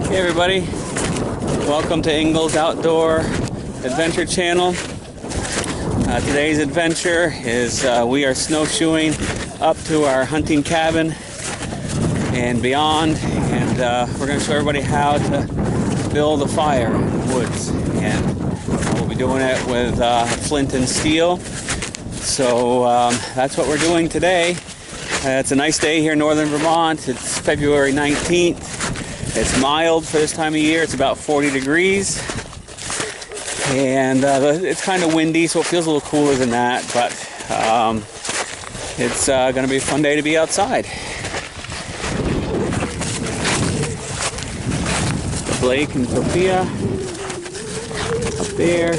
Hey everybody, welcome to Ingles Outdoor Adventure Channel. Today's adventure is we are snowshoeing up to our hunting cabin and beyond, and we're going to show everybody how to build a fire in the woods, and we'll be doing it with flint and steel. So that's what we're doing today. It's a nice day here in northern Vermont. It's February 19th. It's mild for this time of year. It's about 40 degrees. And it's kind of windy, so it feels a little cooler than that. But it's going to be a fun day to be outside. Blake and Sophia up there.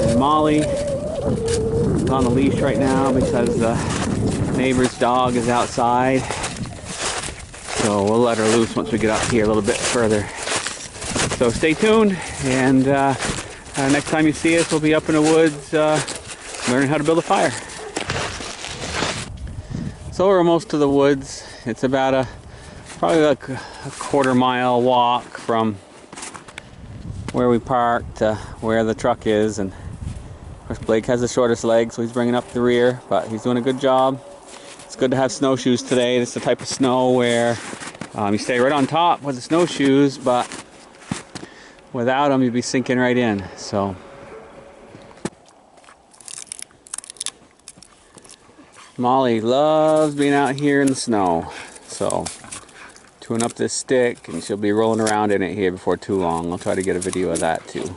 And Molly is on the leash right now because the neighbor's dog is outside. So we'll let her loose once we get up here a little bit further. So stay tuned, and next time you see us, we'll be up in the woods learning how to build a fire. So we're almost to the woods. It's about probably like a quarter-mile walk from where we parked to where the truck is. And of course Blake has the shortest legs, so he's bringing up the rear, but he's doing a good job. It's good to have snowshoes today. It's the type of snow where you stay right on top with the snowshoes, but without them you'd be sinking right in. So Molly loves being out here in the snow. So tune up this stick and she'll be rolling around in it here before too long. I'll try to get a video of that too.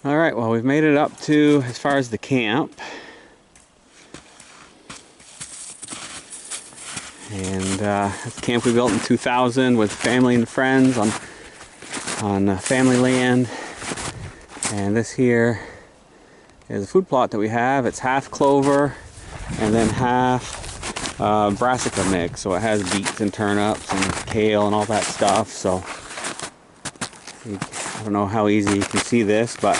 Alright, well, we've made it up to as far as the camp. And it's a camp we built in 2000 with family and friends on family land. And this here is a food plot that we have. It's half clover and then half brassica mix. So it has beets and turnips and kale and all that stuff. So I don't know how easy you can see this, but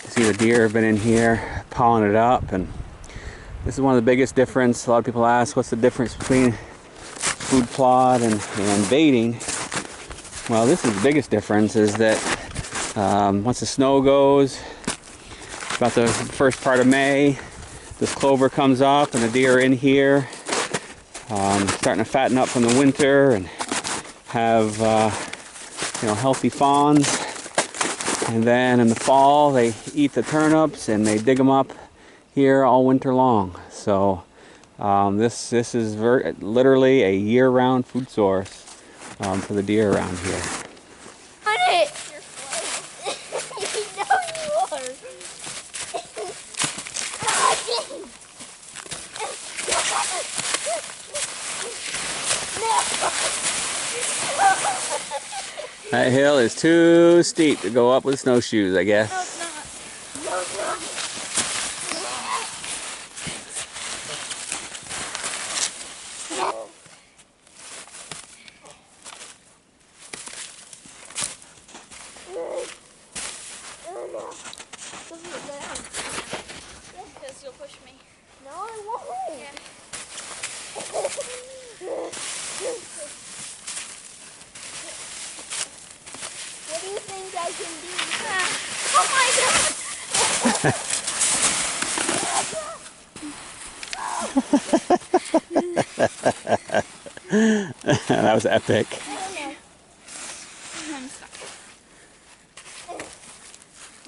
you see the deer have been in here pawing it up, and this is one of the biggest difference. A lot of people ask, what's the difference between food plot and baiting? Well, this is the biggest difference, is that once the snow goes, about the first part of May, this clover comes up and the deer are in here, starting to fatten up from the winter and have healthy fawns. And then in the fall they eat the turnips and they dig them up here all winter long. So this is literally a year-round food source for the deer around here. On it! You're floating. You know you are. That hill is too steep to go up with snowshoes, I guess. No, it's not. Because you'll push me. No, I won't. Yeah. What do you think I can do? Oh my God! That was epic. I'm stuck.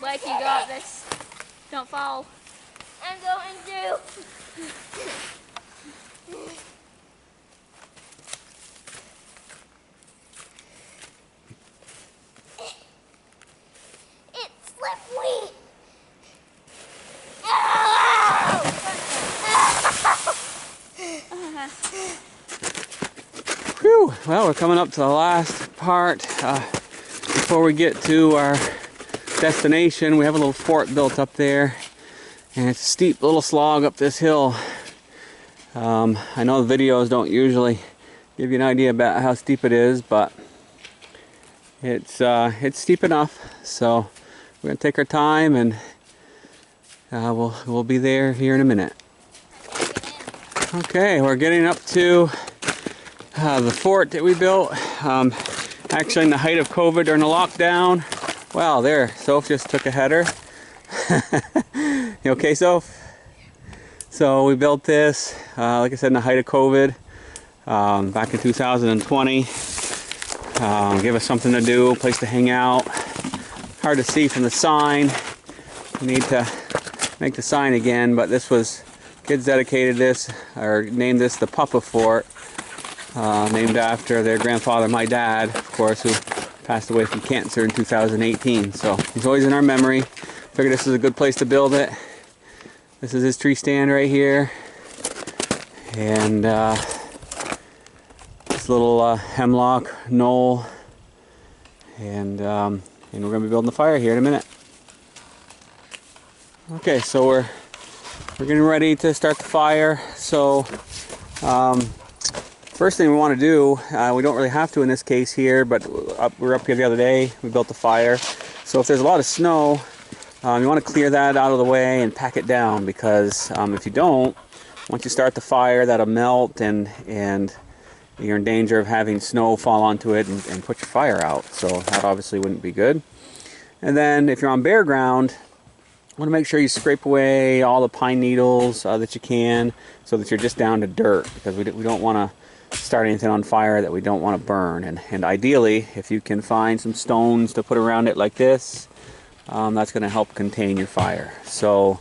Like, you got this. Don't fall. I'm going to. It's slippery. Whew. Well, we're coming up to the last part before we get to our destination. We have a little fort built up there, and it's a steep little slog up this hill. I know the videos don't usually give you an idea about how steep it is, but it's steep enough. So we're gonna take our time, and we'll be there here in a minute. Okay, we're getting up to the fort that we built. Actually in the height of COVID during the lockdown. Wow, there, Soph just took a header. You okay, Soph? So we built this, like I said, in the height of COVID, back in 2020. Give us something to do, a place to hang out. Hard to see from the sign. We need to make the sign again, but this was, kids dedicated this, or named this the Papa Fort, named after their grandfather, my dad, of course, who passed away from cancer in 2018. So he's always in our memory. Figured this is a good place to build it. This is his tree stand right here. And this little hemlock knoll. And we're going to be building the fire here in a minute. Okay, so we're getting ready to start the fire. So first thing we want to do, we don't really have to in this case here, but we were up here the other day, we built the fire. So if there's a lot of snow, you want to clear that out of the way and pack it down, because if you don't, once you start the fire, that'll melt and you're in danger of having snow fall onto it and put your fire out. So that obviously wouldn't be good. And then if you're on bare ground, you want to make sure you scrape away all the pine needles that you can, so that you're just down to dirt, because we don't want to start anything on fire that we don't want to burn. And ideally, if you can find some stones to put around it like this, that's going to help contain your fire. So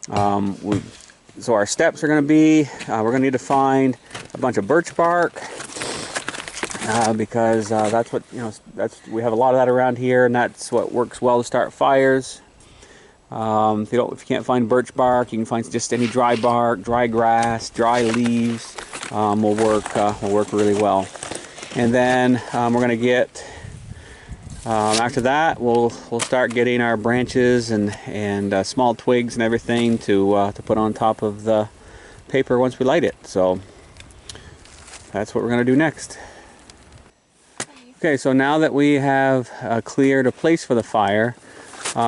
so our steps are going to be, we're going to need to find a bunch of birch bark, because that's what, we have a lot of that around here, and that's what works well to start fires. If you can't find birch bark, you can find just any dry bark, dry grass, dry leaves. Will work really well. And then we're going to get, after that, we'll start getting our branches and small twigs and everything to put on top of the paper once we light it. So that's what we're going to do next. Okay, so now that we have cleared a place for the fire,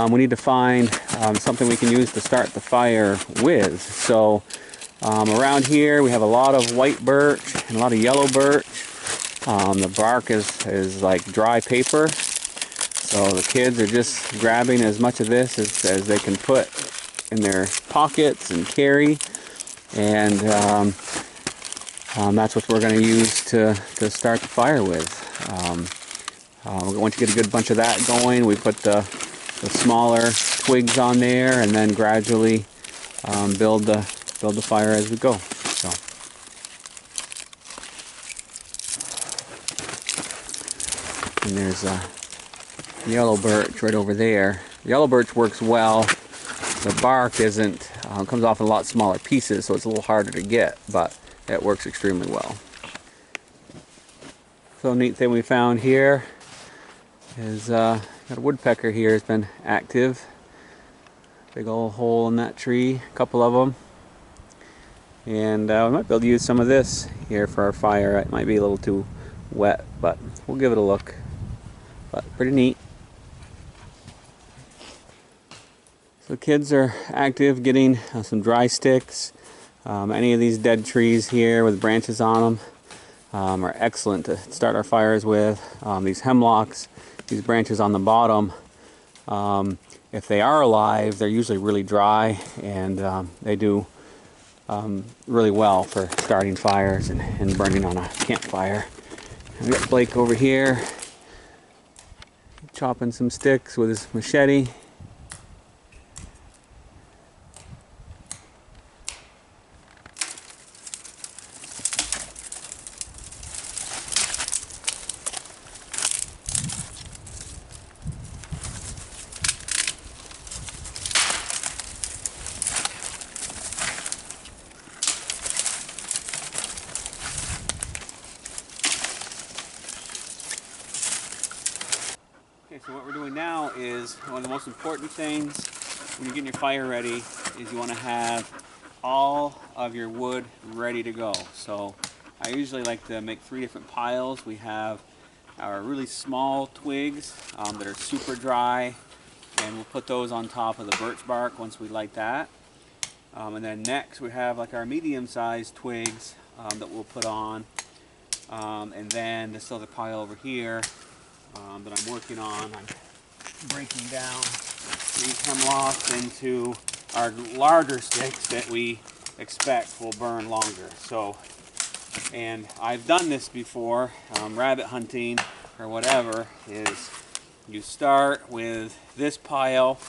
we need to find something we can use to start the fire with. So around here we have a lot of white birch and a lot of yellow birch. The bark is like dry paper, so the kids are just grabbing as much of this as they can put in their pockets and carry, and that's what we're going to use to start the fire with. Once you get a good bunch of that going, we put the smaller twigs on there, and then gradually build the fire as we go. So and there's yellow birch right over there. Yellow birch works well. The bark isn't, comes off in a lot smaller pieces, so it's a little harder to get, but it works extremely well. So neat thing we found here is got a woodpecker here has been active. Big old hole in that tree, a couple of them. And we might be able to use some of this here for our fire. It might be a little too wet, but we'll give it a look. But pretty neat. So kids are active getting some dry sticks. Any of these dead trees here with branches on them are excellent to start our fires with. These hemlocks, these branches on the bottom, if they are alive, they're usually really dry, and they do really well for starting fires and burning on a campfire. We got Blake over here chopping some sticks with his machete. Okay, so what we're doing now is, one of the most important things when you're getting your fire ready is you want to have all of your wood ready to go. So I usually like to make 3 different piles. We have our really small twigs that are super dry, and we'll put those on top of the birch bark once we light that. And then next we have like our medium-sized twigs that we'll put on. And then this other pile over here that I'm working on, I'm breaking down these hemlocks into our larger sticks that we expect will burn longer. So, and I've done this before, rabbit hunting or whatever, is you start with this pile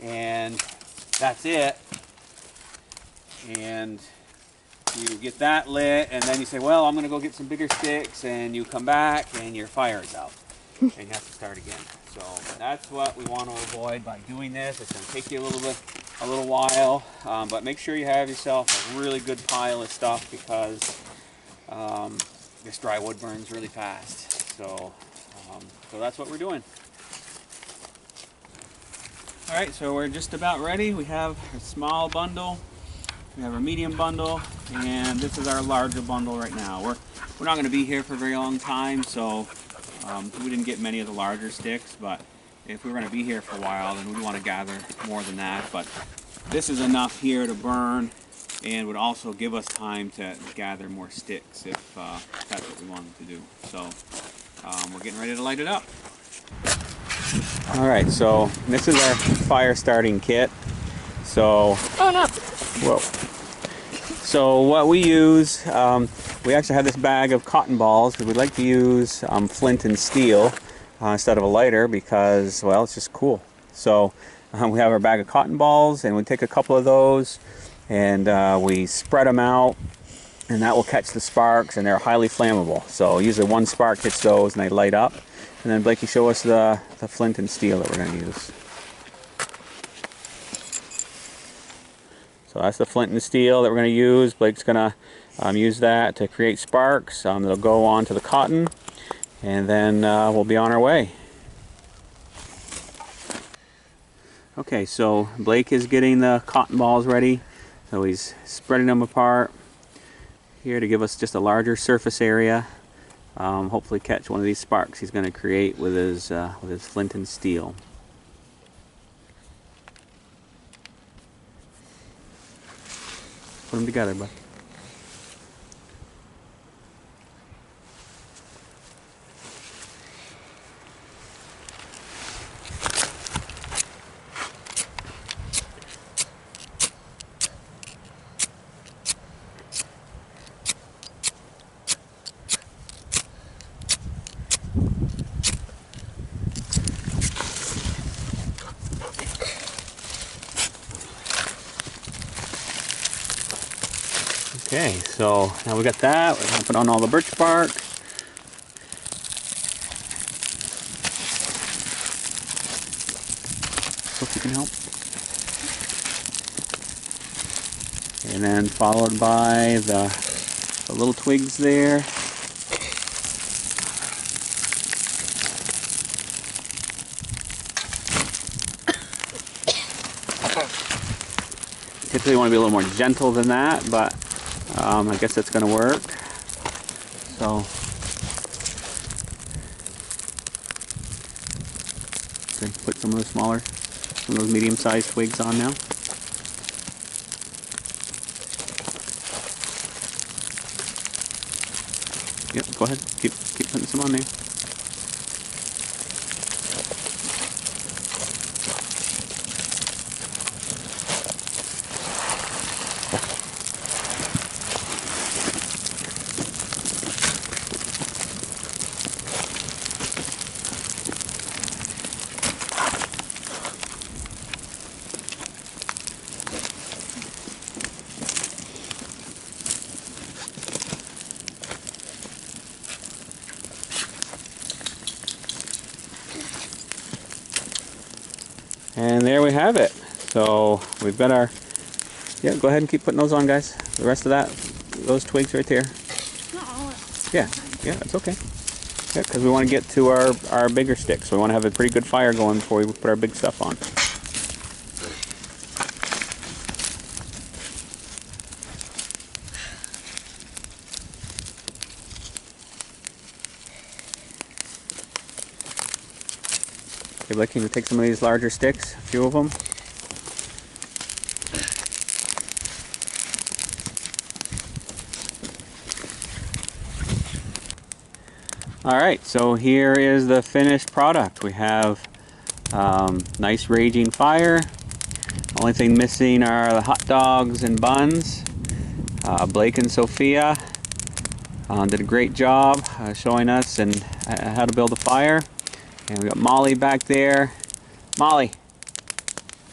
and that's it, and you get that lit, and then you say, well, I'm going to go get some bigger sticks, and you come back and your fire is out and you have to start again. So that's what we want to avoid by doing this. It's going to take you a little while, but make sure you have yourself a really good pile of stuff, because this dry wood burns really fast. So that's what we're doing. All right, so we're just about ready. We have a small bundle, we have our medium bundle, and this is our larger bundle right now. We're not going to be here for a very long time, so we didn't get many of the larger sticks, but if we were going to be here for a while, then we'd want to gather more than that. But this is enough here to burn, and would also give us time to gather more sticks if that's what we wanted to do. So we're getting ready to light it up. All right, so this is our fire starting kit. So, Oh no. whoa. So what we use, we actually have this bag of cotton balls because we like to use flint and steel instead of a lighter, because, well, it's just cool. So we have our bag of cotton balls, and we take a couple of those and we spread them out, and that will catch the sparks, and they're highly flammable. So usually one spark hits those and they light up. And then Blakey, show us the flint and steel that we're going to use. So that's the flint and steel that we're going to use. Blake's going to use that to create sparks. That'll go onto the cotton, and then we'll be on our way. Okay, so Blake is getting the cotton balls ready. So he's spreading them apart here to give us just a larger surface area. Hopefully catch one of these sparks he's going to create with his flint and steel. Put them together, bud. Okay, so now we got that. We're going to put on all the birch bark. Hope you can help. And then followed by the little twigs there. Typically you want to be a little more gentle than that, but I guess that's going to work. So put some of those medium-sized twigs on now. Yep, go ahead. Keep putting some on there. And there we have it. So we've got our, yeah, go ahead and keep putting those on, guys. The rest of those twigs right there. Not all of Yeah, that's okay. Yeah, because we want to get to our bigger sticks. So we want to have a pretty good fire going before we put our big stuff on. Okay, Blake, can you take some of these larger sticks, a few of them? Alright, so here is the finished product. We have nice raging fire. Only thing missing are the hot dogs and buns. Blake and Sophia did a great job showing us and how to build a fire. And we got Molly back there. Molly!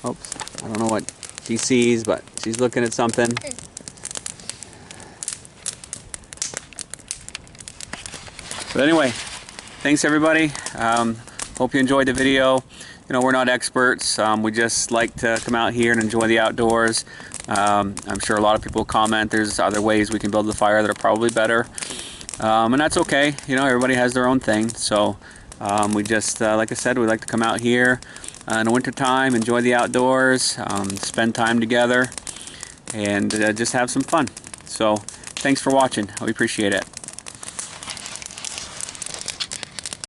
Oops, I don't know what she sees, but she's looking at something. But anyway, thanks everybody. Hope you enjoyed the video. You know, we're not experts. We just like to come out here and enjoy the outdoors. I'm sure a lot of people comment there's other ways we can build the fire that are probably better. And that's okay. You know, everybody has their own thing. So we just, like I said, we like to come out here in the winter time, enjoy the outdoors, spend time together, and just have some fun. So thanks for watching. We appreciate it.